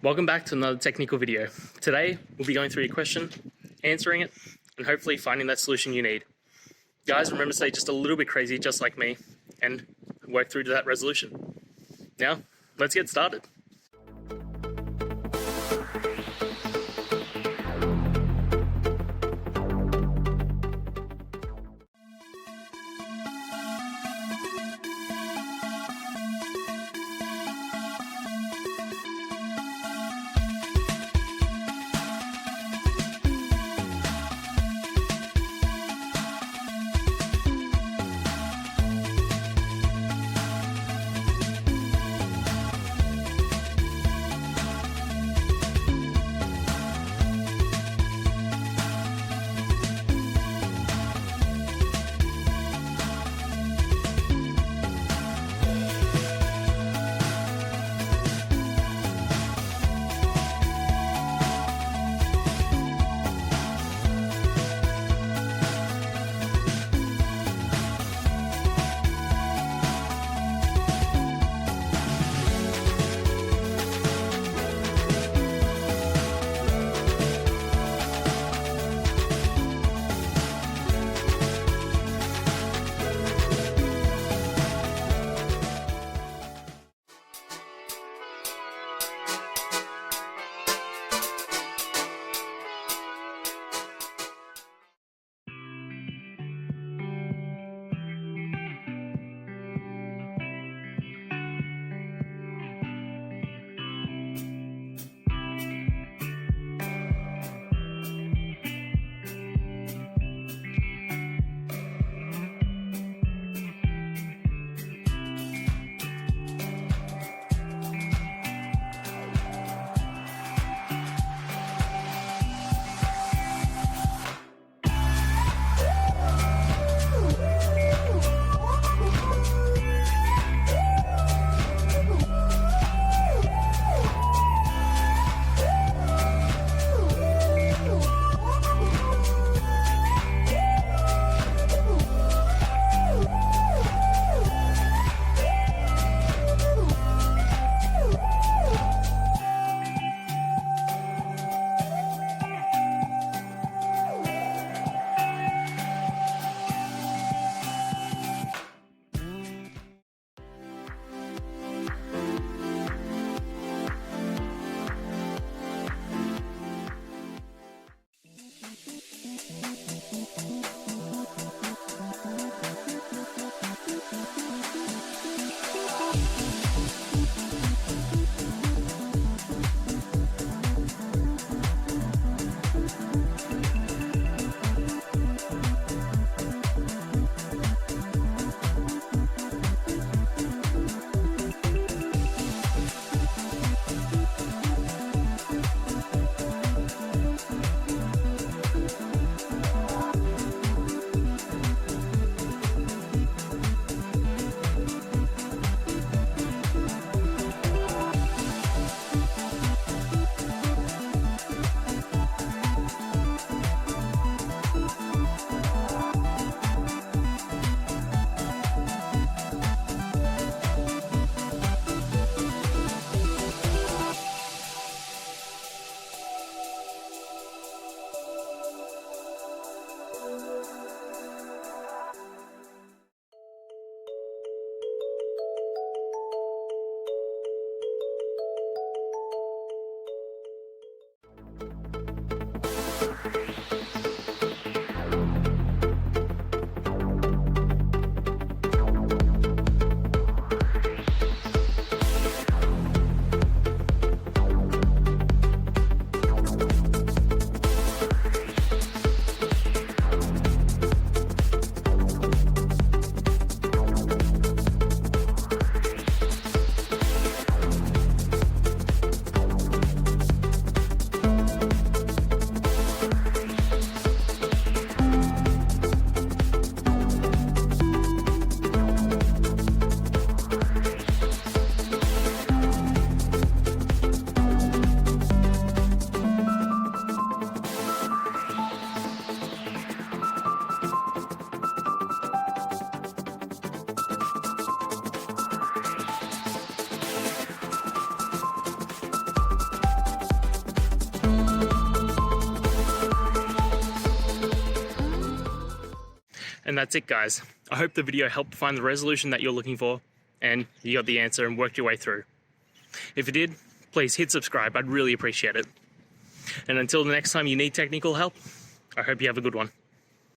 Welcome back to another technical video. Today, we'll be going through your question, answering it, and hopefully finding that solution you need. Guys, remember to stay just a little bit crazy, just like me, and work through to that resolution. Now, let's get started. And that's it, guys. I hope the video helped find the resolution that you're looking for and you got the answer and worked your way through. If it did, please hit subscribe. I'd really appreciate it. And until the next time you need technical help, I hope you have a good one.